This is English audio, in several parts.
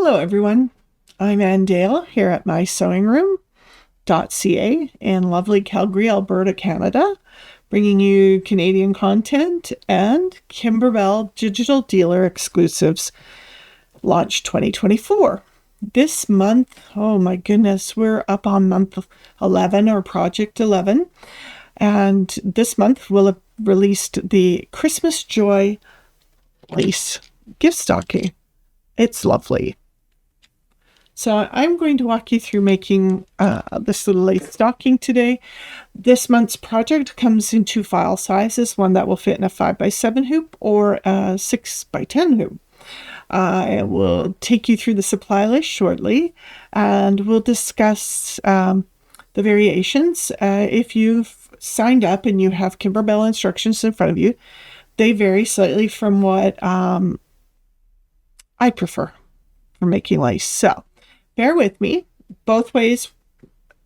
Hello everyone, I'm Ann Dale here at mysewingroom.ca in lovely Calgary, Alberta, Canada, bringing you Canadian content and Kimberbell Digital Dealer Exclusives Launch 2024. This month, oh my goodness, we're up on month 11 or project 11, and this month we'll have released the Christmas Joy Lace gift stocking. It's lovely. So I'm going to walk you through making this little lace stocking today. This month's project comes in two file sizes, one that will fit in a 5x7 hoop or a 6x10 hoop. I will take you through the supply list shortly, and we'll discuss the variations. If you've signed up and you have Kimberbell instructions in front of you, they vary slightly from what I prefer for making lace. So bear with me. Both ways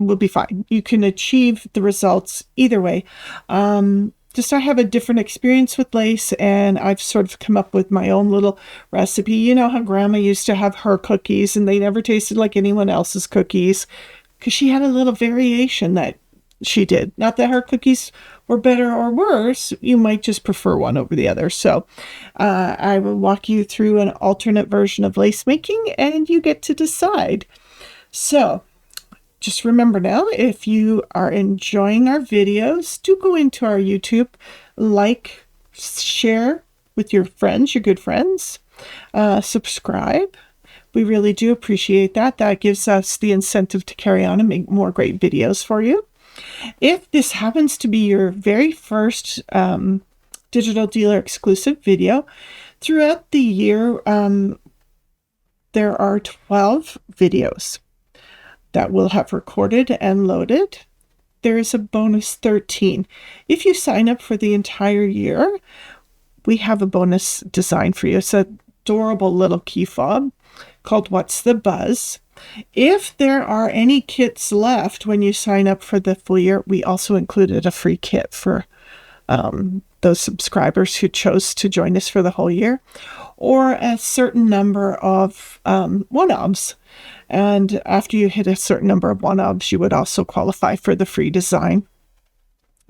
will be fine. You can achieve the results either way. Just I have a different experience with lace, and I've sort of come up with my own little recipe. You know how Grandma used to have her cookies, and they never tasted like anyone else's cookies because she had a little variation that she did. Not that her cookies were better or worse. You might just prefer one over the other. So I will walk you through an alternate version of lace making, and you get to decide. So just remember now, if you are enjoying our videos, do go into our YouTube, like, share with your friends, your good friends, subscribe. We really do appreciate that. That gives us the incentive to carry on and make more great videos for you. If this happens to be your very first digital dealer exclusive video, throughout the year, there are 12 videos that we'll have recorded and loaded. There is a bonus 13. If you sign up for the entire year, we have a bonus design for you. It's an adorable little key fob called What's the Buzz. If there are any kits left when you sign up for the full year, we also included a free kit for those subscribers who chose to join us for the whole year, or a certain number of one-obs. And after you hit a certain number of one-obs, you would also qualify for the free design,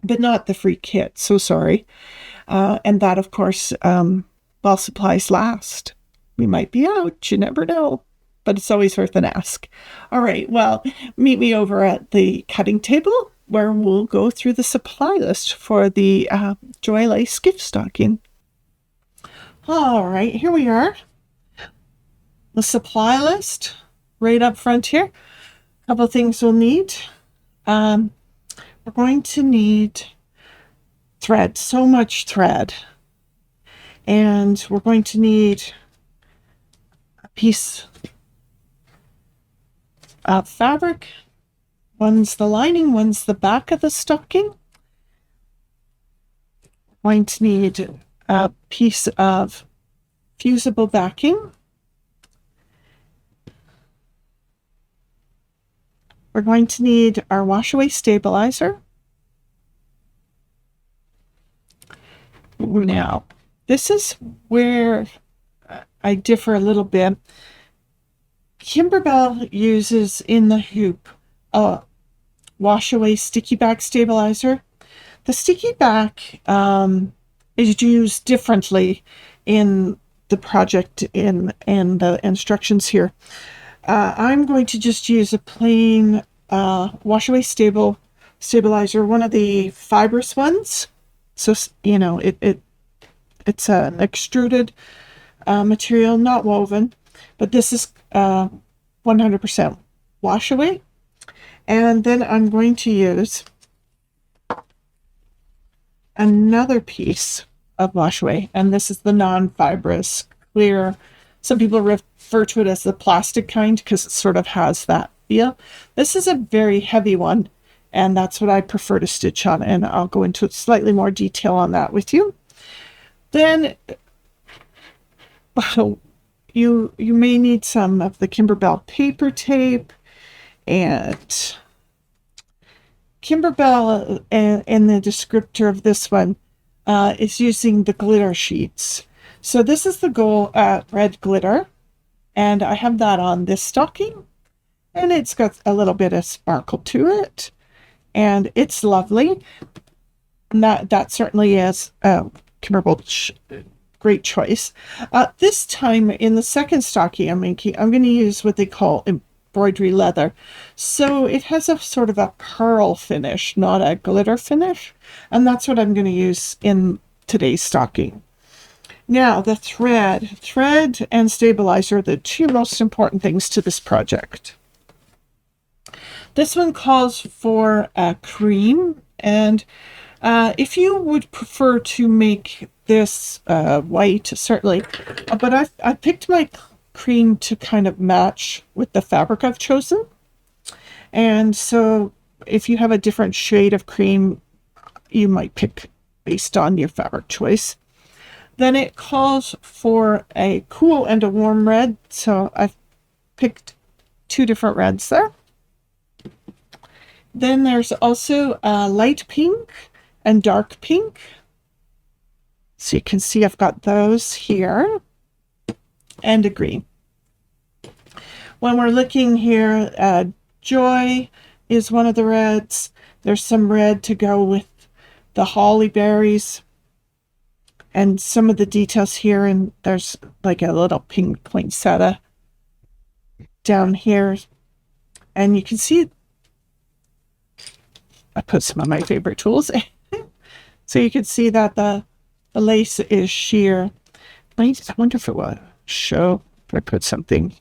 but not the free kit. So sorry. And that, of course, while supplies last. We might be out. You never know. But it's always worth an ask. All right, well, meet me over at the cutting table where we'll go through the supply list for the Joy Lace gift stocking. All right, here we are. The supply list right up front here. A couple of things we'll need. We're going to need thread, so much thread. And we're going to need a piece fabric. One's the lining, one's the back of the stocking. Going to need a piece of fusible backing. We're going to need our wash-away stabilizer. Now, this is where I differ a little bit. Kimberbell uses in the hoop a wash-away sticky back stabilizer. The sticky back is used differently in the project and the instructions here. I'm going to just use a plain wash-away stabilizer, one of the fibrous ones. So, you know, it's an extruded material, not woven, but this is 100% wash away. And then I'm going to use another piece of wash away, and this is the non-fibrous clear. Some people refer to it as the plastic kind because it sort of has that feel. This is a very heavy one, and that's what I prefer to stitch on, and I'll go into slightly more detail on that with you. Then You may need some of the Kimberbell paper tape, and Kimberbell in the descriptor of this one is using the glitter sheets. So this is the gold red glitter, And I have that on this stocking, and it's got a little bit of sparkle to it, and it's lovely. And that certainly is Kimberbell great choice. This time in the second stocking I'm making, I'm going to use what they call embroidery leather. So it has a sort of a pearl finish, not a glitter finish. And that's what I'm going to use in today's stocking. Now, the thread and stabilizer are the two most important things to this project. This one calls for a cream, and if you would prefer to make this white, certainly, but I picked my cream to kind of match with the fabric I've chosen. And so if you have a different shade of cream, you might pick based on your fabric choice. Then it calls for a cool and a warm red, so I've picked two different reds there. Then there's also a light pink and dark pink. So you can see I've got those here, and a green. When we're looking here, Joy is one of the reds. There's some red to go with the holly berries. And some of the details here, and there's like a little pink poinsettia down here. And you can see, I put some of my favorite tools. So you can see that the lace is sheer. I wonder if it will show if I put something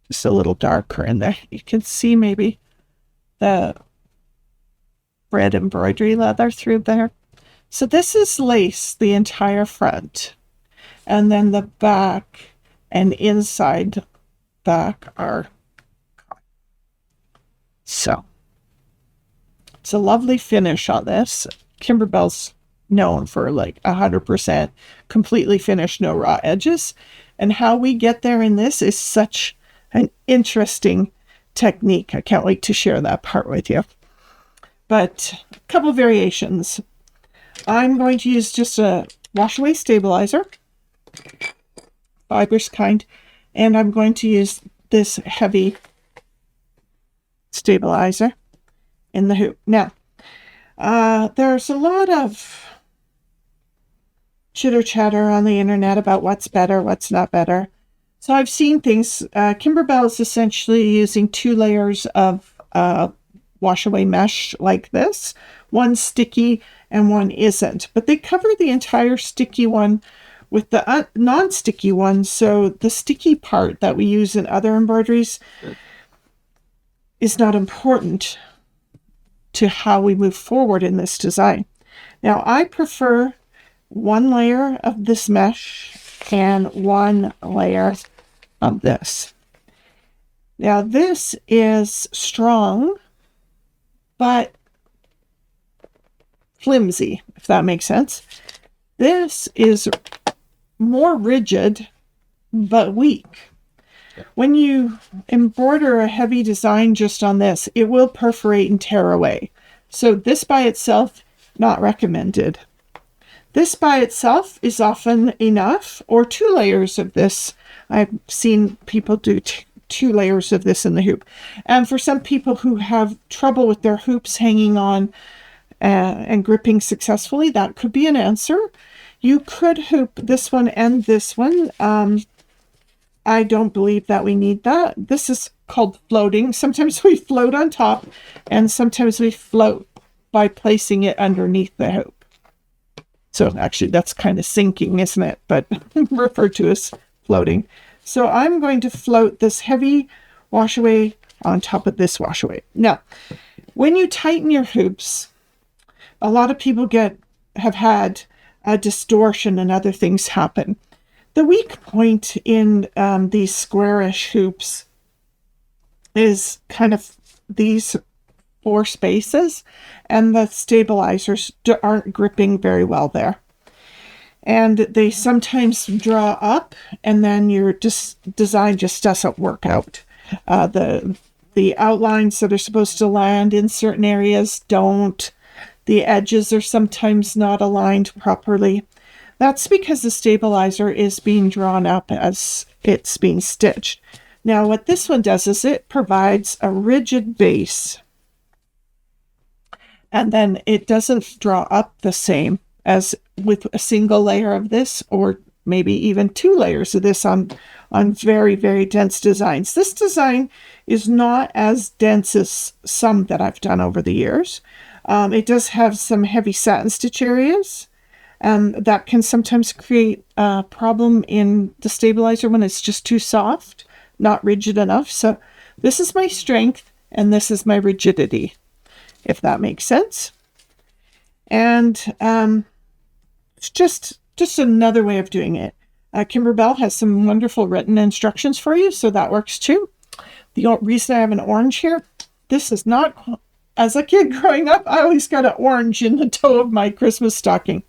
just a little darker in there. You can see maybe the red embroidery leather through there. So this is lace, the entire front, and then the back and inside back are. So it's a lovely finish on this. Kimberbell's known for like 100% completely finished, no raw edges. And how we get there in this is such an interesting technique. I can't wait to share that part with you. But a couple variations. I'm going to use just a wash away stabilizer, fibrous kind, and I'm going to use this heavy stabilizer in the hoop. Now, there's a lot of chitter chatter on the internet about what's better, what's not better. So I've seen things. Kimberbell is essentially using 2 layers of wash away mesh like this. One sticky and one isn't. But they cover the entire sticky one with the non-sticky one. So the sticky part that we use in other embroideries is not important to how we move forward in this design. Now I prefer 1 layer of this mesh and 1 layer of this. Now this is strong, but flimsy, if that makes sense. This is more rigid, but weak. When you embroider a heavy design just on this, it will perforate and tear away. So this by itself, not recommended. This by itself is often enough, or 2 layers of this. I've seen people do 2 layers of this in the hoop. And for some people who have trouble with their hoops hanging on and gripping successfully, that could be an answer. You could hoop this one and this one. I don't believe that we need that. This is called floating. Sometimes we float on top, and sometimes we float by placing it underneath the hoop. So actually that's kind of sinking, isn't it? But referred to as floating. So I'm going to float this heavy wash away on top of this wash away. Now, when you tighten your hoops, a lot of people have had a distortion and other things happen. The weak point in these squarish hoops is kind of these 4 spaces, and the stabilizers aren't gripping very well there. And they sometimes draw up, and then your design just doesn't work out. The outlines that are supposed to land in certain areas don't. The edges are sometimes not aligned properly. That's because the stabilizer is being drawn up as it's being stitched. Now what this one does is it provides a rigid base, and then it doesn't draw up the same as with a single layer of this, or maybe even 2 layers of this on very, very dense designs. This design is not as dense as some that I've done over the years. It does have some heavy satin stitch areas, and that can sometimes create a problem in the stabilizer when it's just too soft, not rigid enough. So this is my strength and this is my rigidity, if that makes sense. And it's just another way of doing it. Kimberbell has some wonderful written instructions for you, so that works too. The reason I have an orange here, this is not, as a kid growing up, I always got an orange in the toe of my Christmas stocking.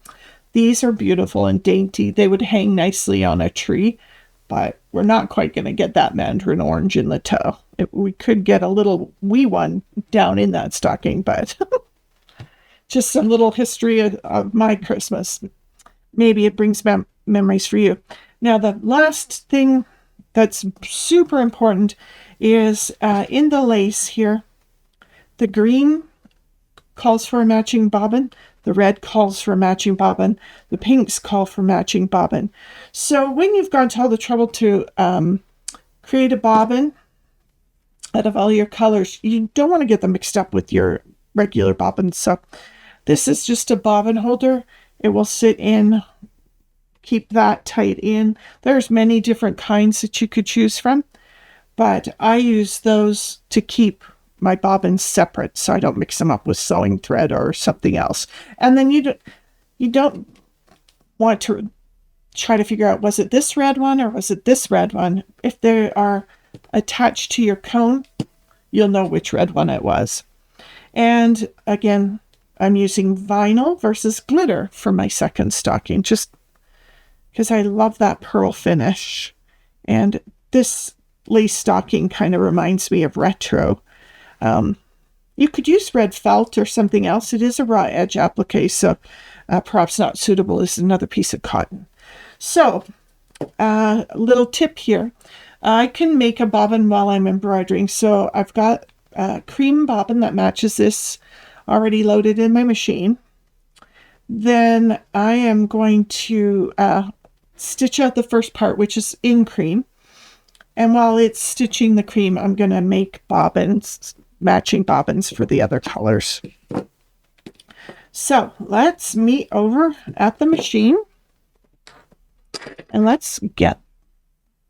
These are beautiful and dainty. They would hang nicely on a tree, but we're not quite going to get that mandarin orange in the toe. We could get a little wee one down in that stocking, but just a little history of my Christmas. Maybe it brings memories for you. Now, the last thing that's super important is in the lace here, the green calls for a matching bobbin, the red calls for a matching bobbin, the pinks call for matching bobbin. So when you've gone to all the trouble to create a bobbin out of all your colors, you don't want to get them mixed up with your regular bobbins. So this is just a bobbin holder. It will sit in, keep that tight in. There's many different kinds that you could choose from, but I use those to keep my bobbins separate so I don't mix them up with sewing thread or something else. And then you don't want to try to figure out, was it this red one or was it this red one? If they are attached to your cone, you'll know which red one it was. And again, I'm using vinyl versus glitter for my second stocking, just because I love that pearl finish. And this lace stocking kind of reminds me of retro. You could use red felt or something else. It is a raw edge applique, so perhaps not suitable as another piece of cotton. So, a little tip here. I can make a bobbin while I'm embroidering. So I've got a cream bobbin that matches this already loaded in my machine. Then I am going to stitch out the first part, which is in cream. And while it's stitching the cream, I'm going to make bobbins, matching bobbins for the other colors. So let's meet over at the machine and let's get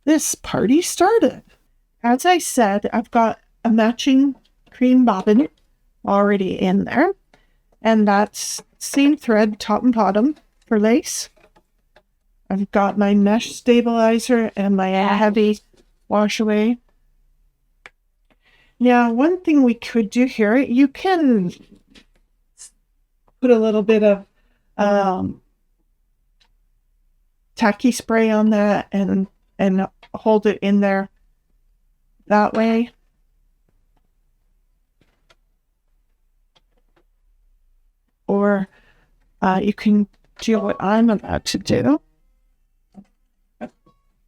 this party started. As I said, I've got a matching cream bobbin already in there, and that's seam thread top and bottom for lace. I've got my mesh stabilizer and my heavy wash away. Now, one thing we could do here, you can put a little bit of tacky spray on that and hold it in there that way. Or you can do what I'm about to do.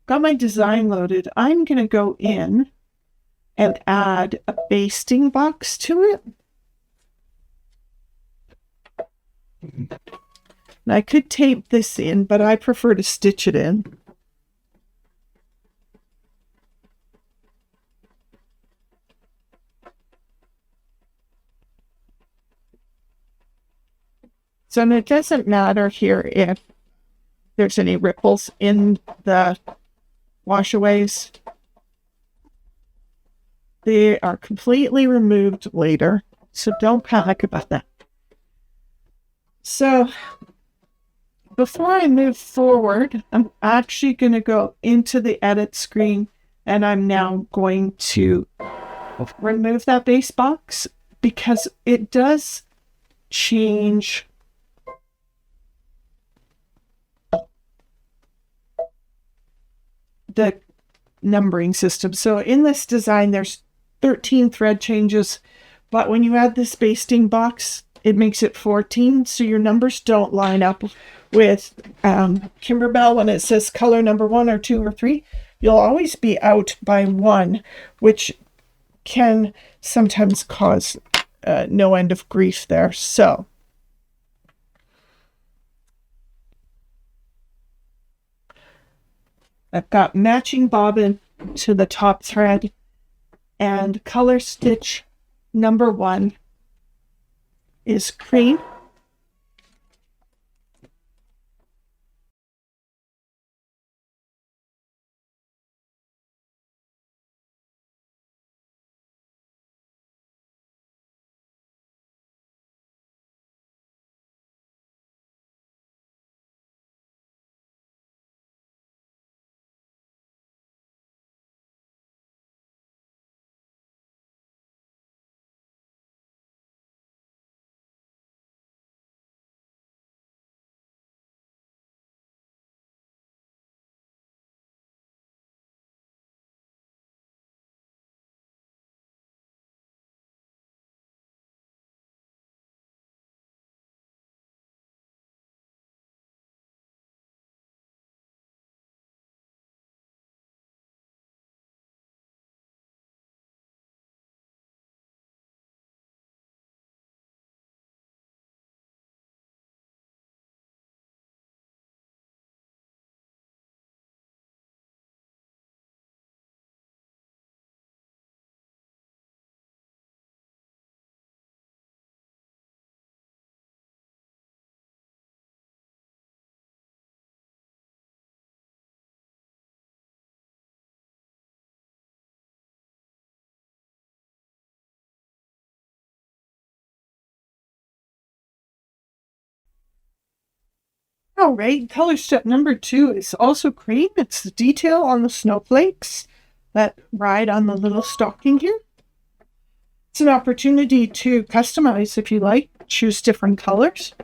Got my design loaded. I'm going to go in and add a basting box to it. And I could tape this in, but I prefer to stitch it in. So it doesn't matter here if there's any ripples in the washaways. They are completely removed later, so don't panic about that. So before I move forward, I'm actually going to go into the edit screen, and I'm now going to remove that base box because it does change the numbering system. So in this design, there's 13 thread changes, but when you add this basting box, it makes it 14, so your numbers don't line up with Kimberbell when it says color number 1 or 2 or 3. you'll always be out by one, which can sometimes cause no end of grief there. So I've got matching bobbin to the top thread, and color stitch number 1 is cream. All right, color step number 2 is also cream. It's the detail on the snowflakes that ride on the little stocking here. It's an opportunity to customize if you like, choose different colors.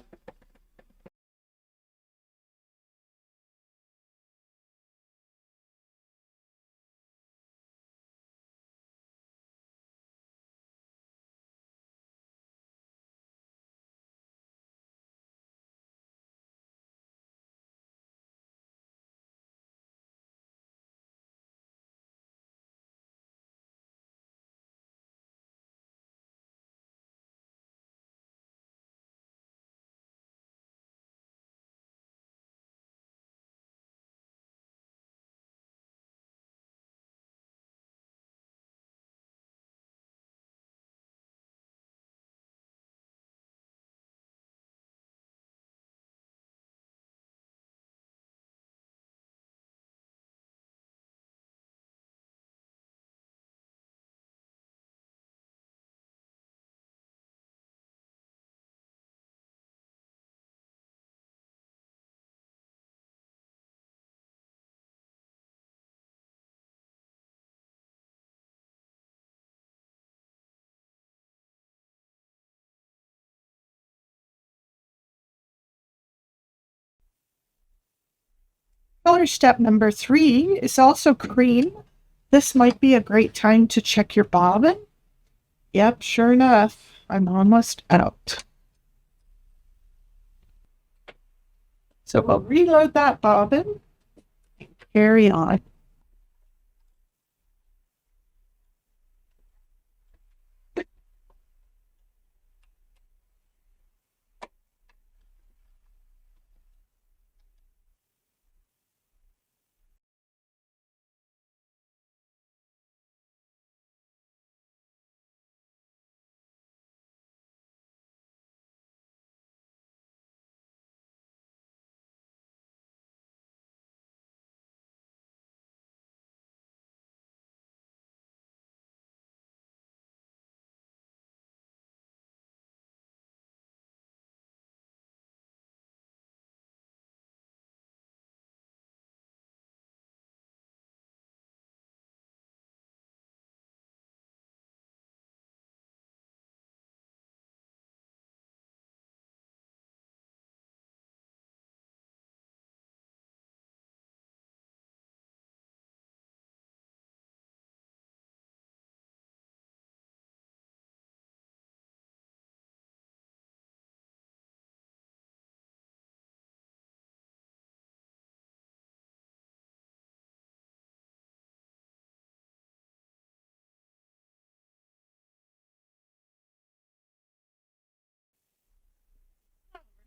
Color step number 3 is also cream. This might be a great time to check your bobbin. Yep, sure enough, I'm almost out. So we'll reload that bobbin, carry on.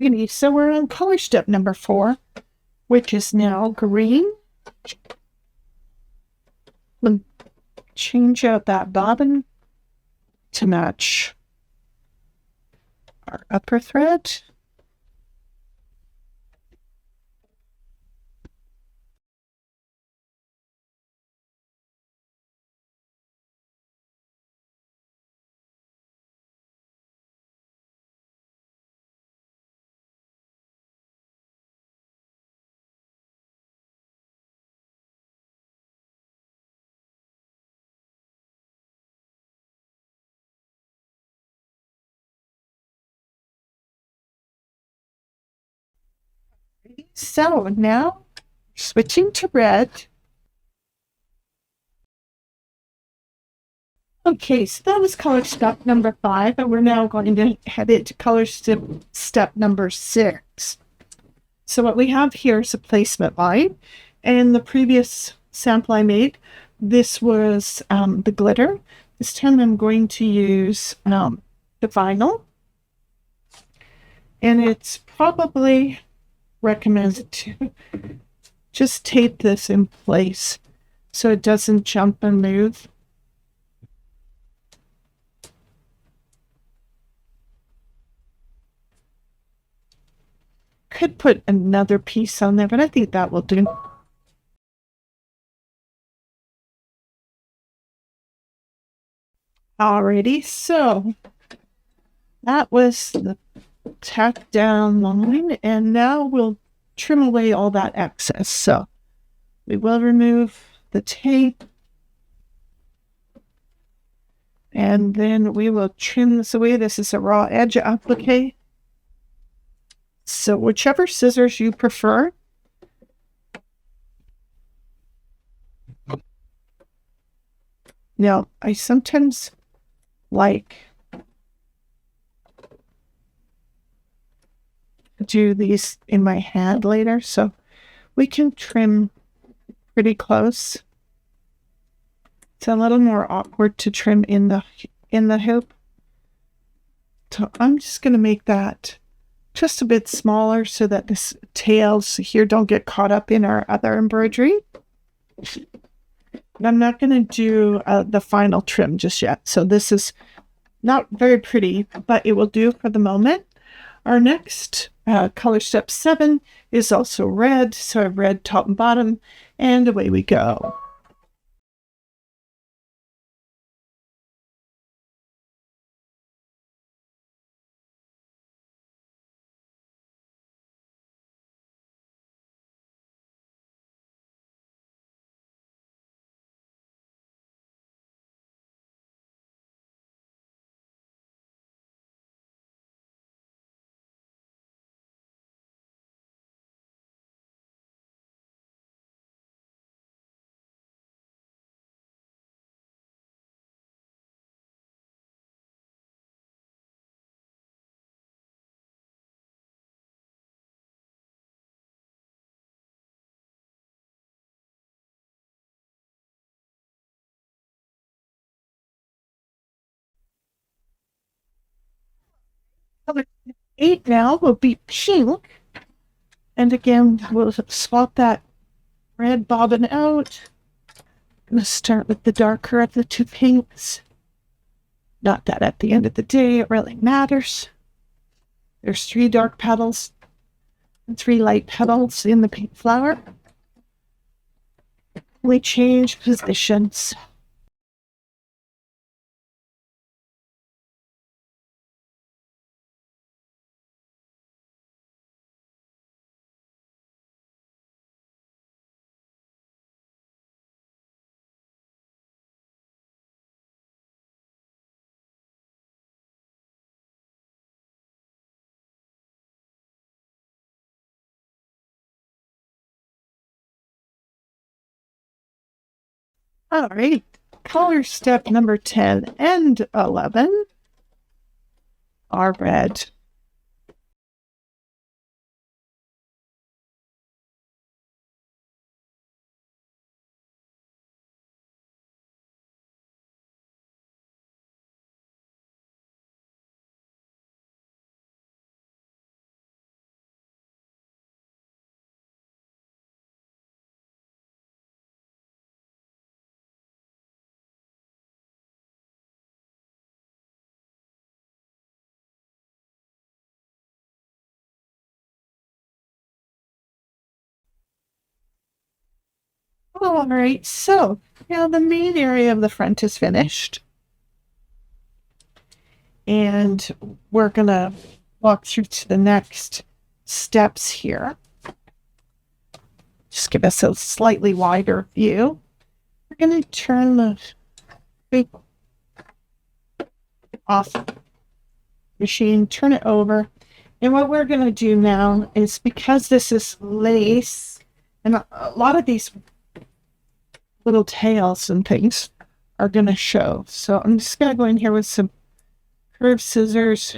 Okay, so we're on color step number 4, which is now green. We'll change out that bobbin to match our upper thread. So now switching to red. Okay, so that was color step number 5, and we're now going to head into color step number 6. So what we have here is a placement line, and in the previous sample I made, this was the glitter. This time I'm going to use the vinyl, and it's probably recommended to just tape this in place so it doesn't jump and move. Could put another piece on there, but I think that will do. Alrighty, so that was the tack down line, and now we'll trim away all that excess. So we will remove the tape, and then we will trim this away. This is a raw edge applique. So whichever scissors you prefer. Now, I sometimes like do these in my hand later, so we can trim pretty close. It's a little more awkward to trim in the hoop. So I'm just going to make that just a bit smaller so that this tails here don't get caught up in our other embroidery. And I'm not going to do the final trim just yet. So this is not very pretty, but it will do for the moment. Our next color step 7 is also red. So I have red top and bottom, and away we go. Color 8 now will be pink. And again, we'll swap that red bobbin out. I'm going to start with the darker of the 2 pinks. Not that at the end of the day it really matters. There's 3 dark petals and 3 light petals in the pink flower. We change positions. All right, color step number 10 and 11 are red. All right, so now the main area of the front is finished. And we're going to walk through to the next steps here. Just give us a slightly wider view. We're going to turn the hoop off machine, turn it over. And what we're going to do now is, because this is lace, and a lot of these little tails and things are going to show. So I'm just going to go in here with some curved scissors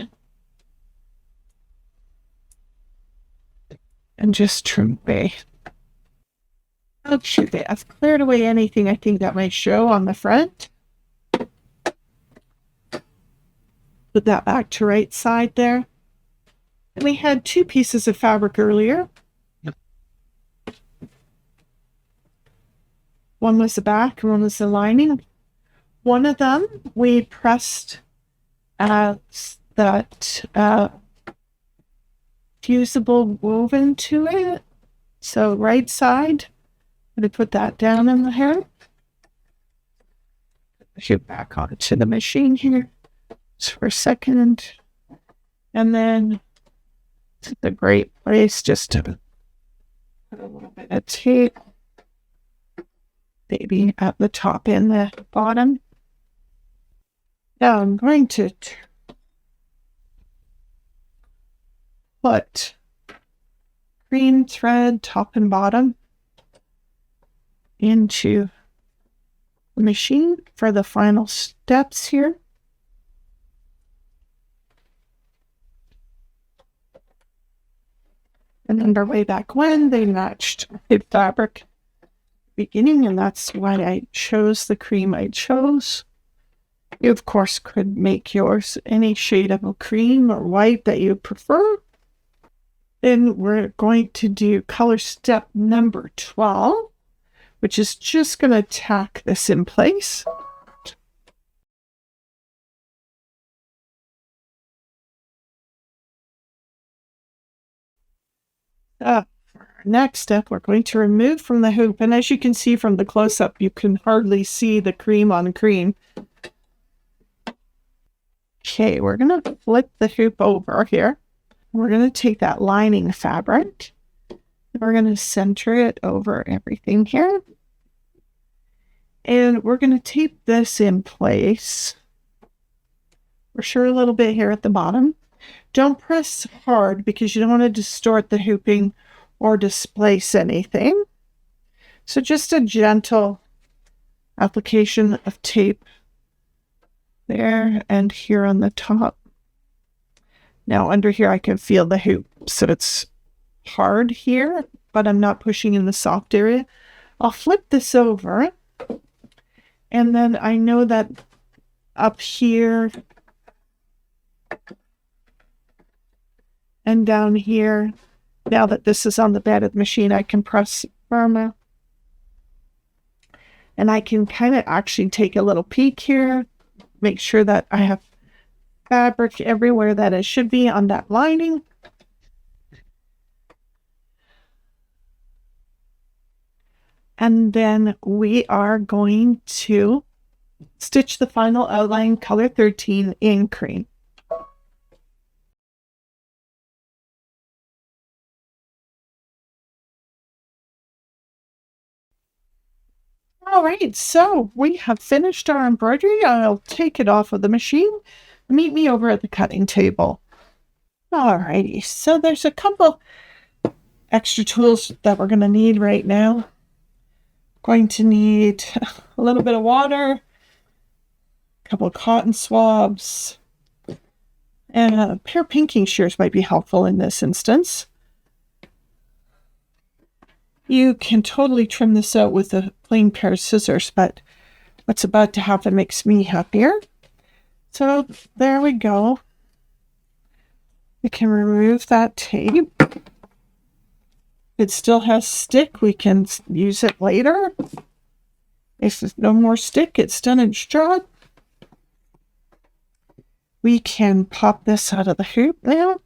and just trim away. Okay, I've cleared away anything I think that might show on the front. Put that back to right side there. And we had 2 pieces of fabric earlier. One was the back and one was the lining. One of them we pressed that fusible woven to it. So right side, I'm going to put that down in the hair. Shoot back onto the machine here just for a second. And then it's a great place just to put a little bit of tape, maybe at the top and the bottom. Now I'm going to put green thread top and bottom into the machine for the final steps here. Remember way back when they matched the fabric beginning, and that's why I chose the cream I chose. You of course could make yours any shade of cream or white that you prefer. Then we're going to do color step number 12, which is just going to tack this in place. For our next step, we're going to remove from the hoop, and as you can see from the close-up, you can hardly see the cream on cream. Okay, we're going to flip the hoop over here. We're going to take that lining fabric, and we're going to center it over everything here. And we're going to tape this in place. For sure, a little bit here at the bottom. Don't press hard because you don't want to distort the hooping or displace anything. So just a gentle application of tape there and here on the top. Now under here I can feel the hoop, so it's hard here, but I'm not pushing in the soft area. I'll flip this over, and then I know that up here and down here, now that this is on the bed of the machine, I can press firmer. And I can kind of actually take a little peek here, make sure that I have fabric everywhere that it should be on that lining. And then we are going to stitch the final outline color 13 in cream. All right, so we have finished our embroidery. I'll take it off of the machine. Meet me over at the cutting table. All righty, so there's a couple extra tools that we're going to need right now. Going to need a little bit of water, a couple of cotton swabs, and a pair of pinking shears might be helpful in this instance. You can totally trim this out with a plain pair of scissors, but what's about to happen makes me happier. So there we go. We can remove that tape. If it still has stick, we can use it later. If there's no more stick, it's done and straight. We can pop this out of the hoop now.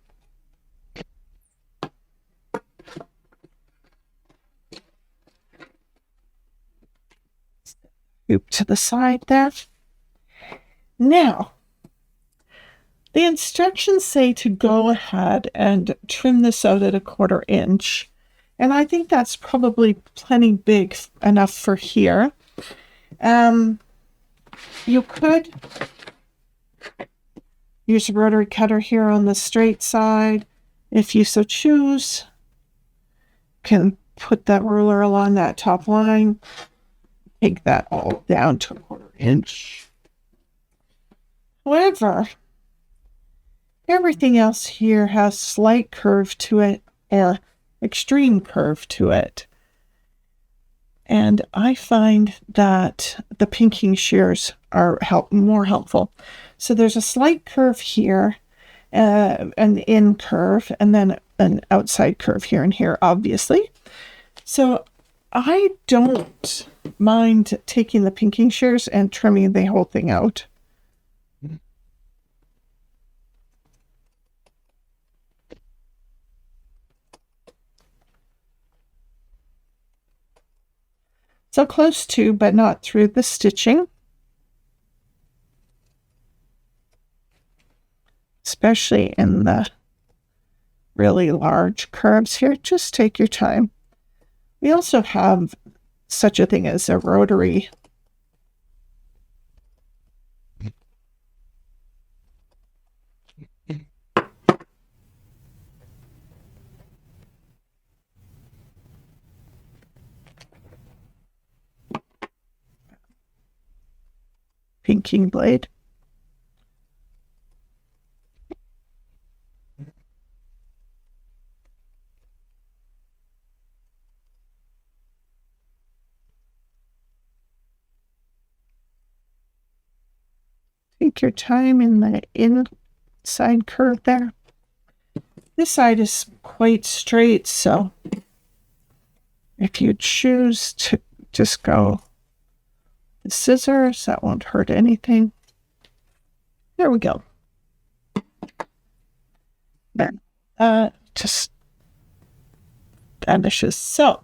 hoop to the side there. Now, the instructions say to go ahead and trim this out at 1/4 inch. And I think that's probably plenty big enough for here. You could use a rotary cutter here on the straight side if you so choose. Can put that ruler along that top line. Take that all down to 1/4 inch. However, everything else here has slight curve to it, or extreme curve to it. And I find that the pinking shears are more helpful. So there's a slight curve here, an in curve, and then an outside curve here and here, obviously. So I don't mind taking the pinking shears and trimming the whole thing out. So close to, but not through the stitching. Especially in the really large curves here, just take your time. We also have such a thing as a rotary pinking blade. Take your time in the inside curve there. This side is quite straight, so if you choose to just go the scissors, that won't hurt anything. There we go. Then just vanishes. So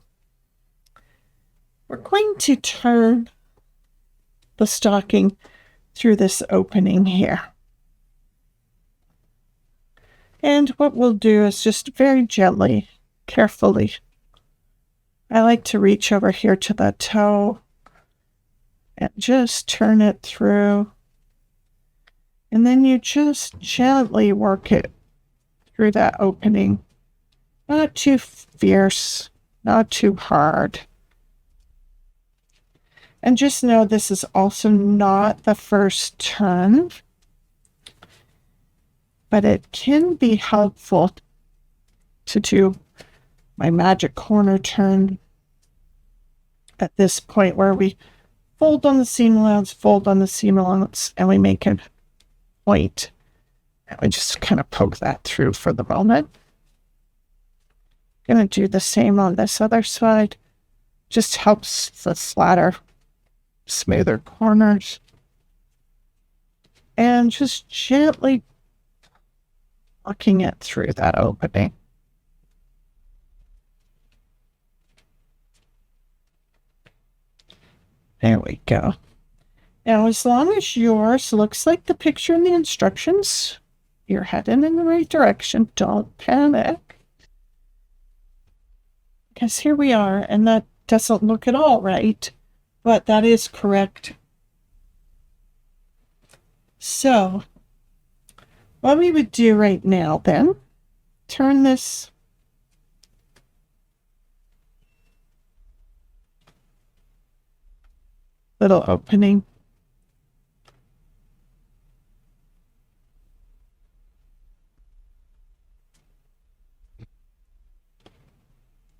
we're going to turn the stocking through this opening here. And what we'll do is just very gently, carefully. I like to reach over here to the toe and just turn it through. And then you just gently work it through that opening. Not too fierce, not too hard. And just know this is also not the first turn, but it can be helpful to do my magic corner turn at this point where we fold on the seam allowance, fold on the seam allowance, and we make a point. And we just kind of poke that through for the moment. Going to do the same on this other side. Just helps the flatter, smoother corners. And just gently working it through that opening. There we go. Now, as long as yours looks like the picture in the instructions, you're heading in the right direction. Don't panic. Because here we are, and that doesn't look at all right, but that is correct. So, what we would do right now then, turn this little opening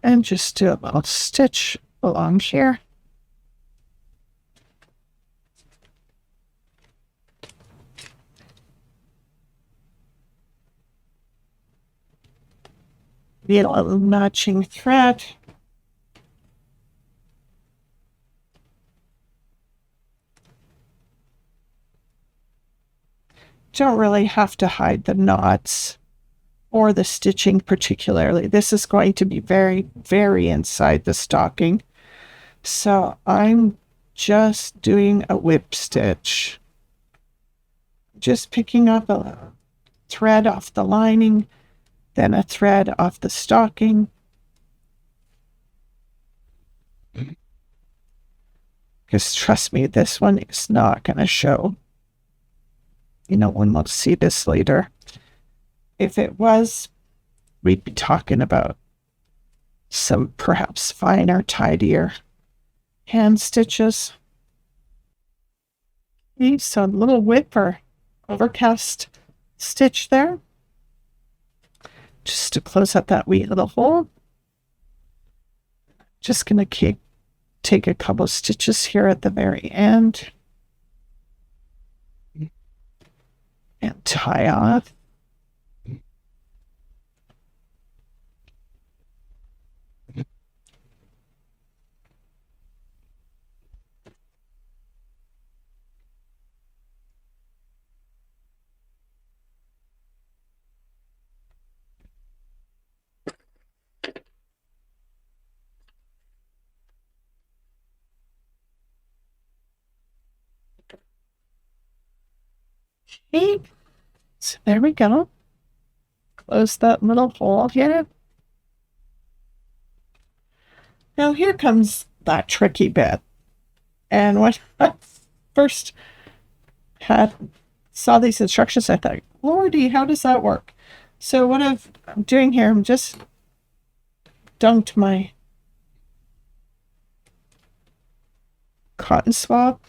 and just do a little stitch along here. Get a little matching thread. Don't really have to hide the knots or the stitching particularly. This is going to be very, very inside the stocking. So I'm just doing a whip stitch. Just picking up a thread off the lining, then a thread off the stocking. Because trust me, this one is not going to show. You know, when we'll see this later. If it was, we'd be talking about some perhaps finer, tidier hand stitches. Okay, so a little whip or overcast stitch there, just to close up that wee little hole. Just going to take a couple of stitches here at the very end and tie off. Okay, so there we go. Close that little hole here. Now here comes that tricky bit. And when I first saw these instructions, I thought, Lordy, how does that work? So what I'm doing here, I'm just dunked my cotton swab.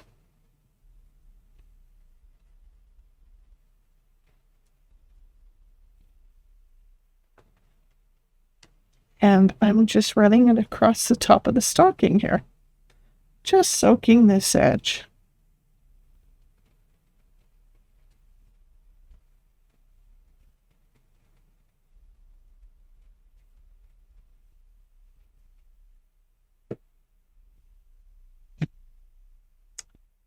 And I'm just running it across the top of the stocking here. Just soaking this edge.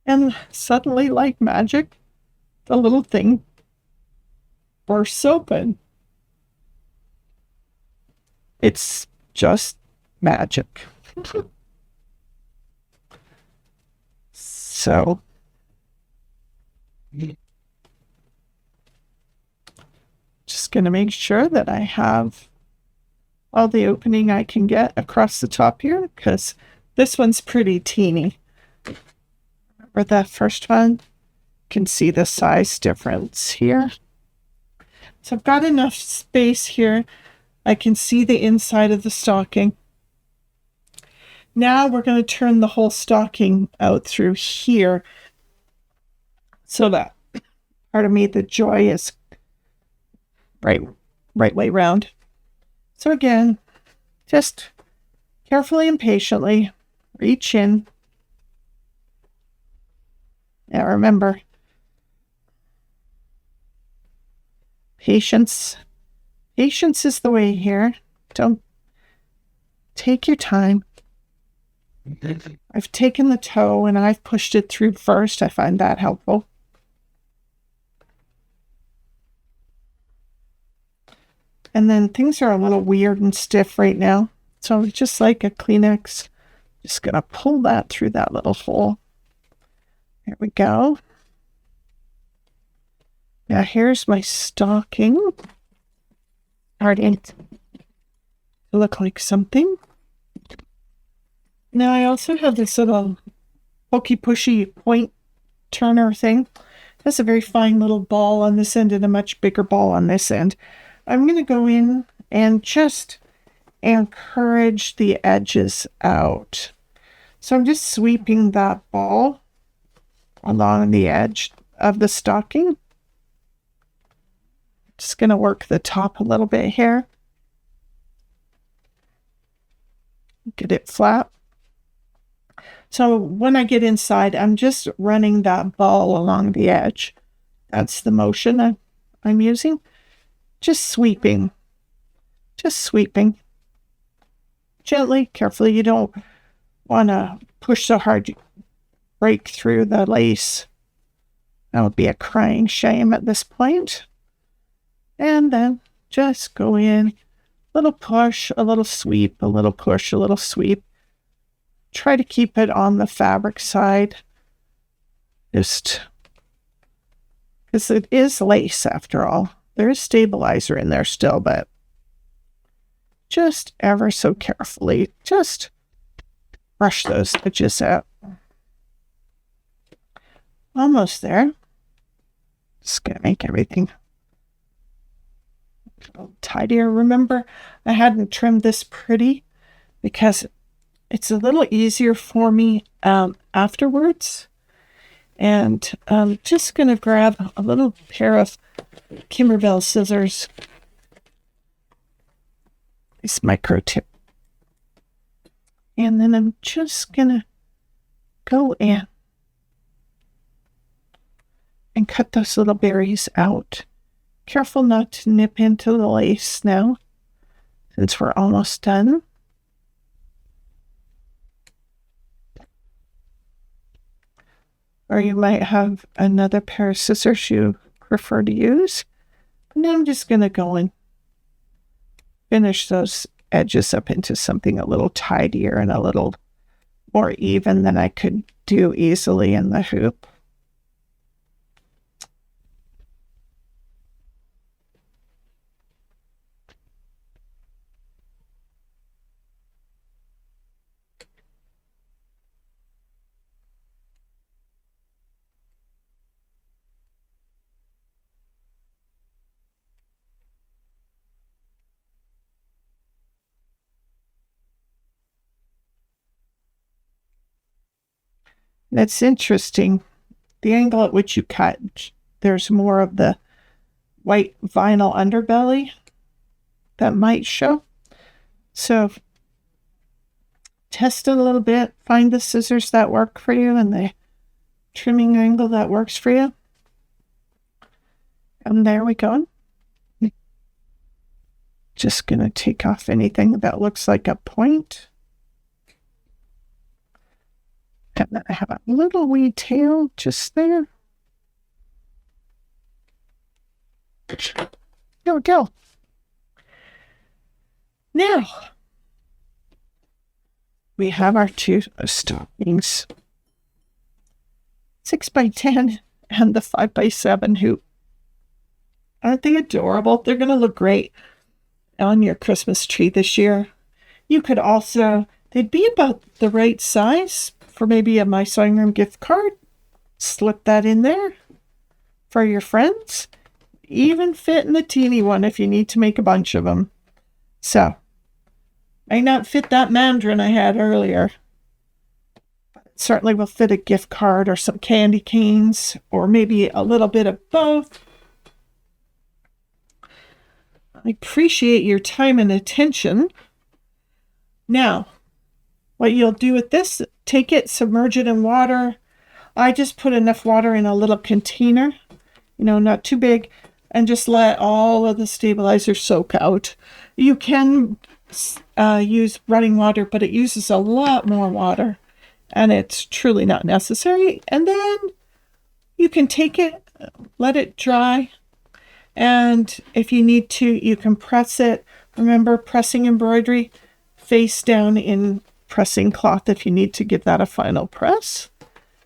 And suddenly, like magic, the little thing bursts open. It's just magic. So, just going to make sure that I have all the opening I can get across the top here, because this one's pretty teeny. Remember that first one? You can see the size difference here. So I've got enough space here. I can see the inside of the stocking. Now we're going to turn the whole stocking out through here so that, pardon me, the joy is right way round. So again, just carefully and patiently reach in. Now remember, patience is the way here. Don't take your time. I've taken the toe and I've pushed it through first. I find that helpful. And then things are a little weird and stiff right now. So just like a Kleenex, just going to pull that through that little hole. There we go. Now here's my stocking. Starting to look like something. Now I also have this little pokey pushy point turner thing. It has a very fine little ball on this end and a much bigger ball on this end. I'm going to go in and just encourage the edges out. So I'm just sweeping that ball along the edge of the stocking. Just going to work the top a little bit here. Get it flat. So when I get inside, I'm just running that ball along the edge. That's the motion I'm using. Just sweeping. Just sweeping. Gently, carefully. You don't want to push so hard you break through the lace. That would be a crying shame at this point. And then just go in, little push, a little sweep, a little push, a little sweep. try to keep it on the fabric side, just because it is lace after all. There is stabilizer in there still, but just ever so carefully, just brush those edges out. Almost there. Just gonna make everything a little tidier. Remember, I hadn't trimmed this pretty because it's a little easier for me afterwards. And I'm just gonna grab a little pair of Kimberbell scissors. This micro tip. And then I'm just gonna go in and cut those little berries out. Careful not to nip into the lace now, since we're almost done. Or you might have another pair of scissors you prefer to use. And I'm just going to go and finish those edges up into something a little tidier and a little more even than I could do easily in the hoop. That's interesting. The angle at which you cut, there's more of the white vinyl underbelly that might show. So test it a little bit. Find the scissors that work for you and the trimming angle that works for you. And there we go. Just going to take off anything that looks like a point. And then I have a little wee tail just there. There we go. Now, we have our two stockings. 6x10 and the 5x7 hoop. Aren't they adorable? They're going to look great on your Christmas tree this year. You could also, they'd be about the right size for maybe a My Sewing Room gift card. Slip that in there for your friends. Even fit in the teeny one if you need to make a bunch of them. So, might not fit that mandarin I had earlier. But it certainly will fit a gift card or some candy canes or maybe a little bit of both. I appreciate your time and attention. Now, what you'll do with this, take it, submerge it in water. I just put enough water in a little container, not too big, and just let all of the stabilizer soak out. You can use running water, but it uses a lot more water, and it's truly not necessary. And then you can take it, let it dry, and if you need to, you can press it. Remember, pressing embroidery face down in pressing cloth if you need to give that a final press.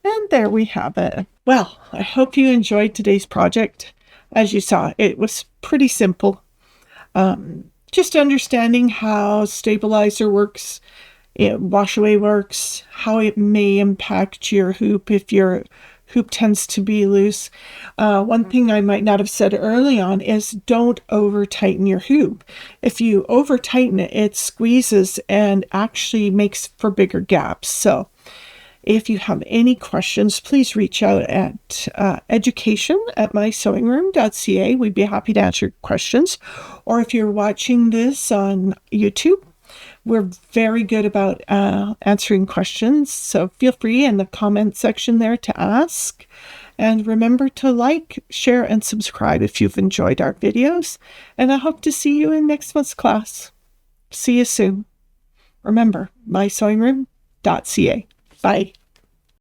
And there we have it. Well, I hope you enjoyed today's project. As you saw, it was pretty simple. Just understanding how stabilizer works, wash away works, how it may impact your hoop if your hoop tends to be loose. One thing I might not have said early on is don't over tighten your hoop. If you over tighten it, it squeezes and actually makes for bigger gaps. So if you have any questions, please reach out at education@mysewingroom.ca. We'd be happy to answer questions. Or if you're watching this on YouTube, we're very good about answering questions. So feel free in the comment section there to ask. And remember to like, share, and subscribe if you've enjoyed our videos. And I hope to see you in next month's class. See you soon. Remember, mysewingroom.ca. Bye.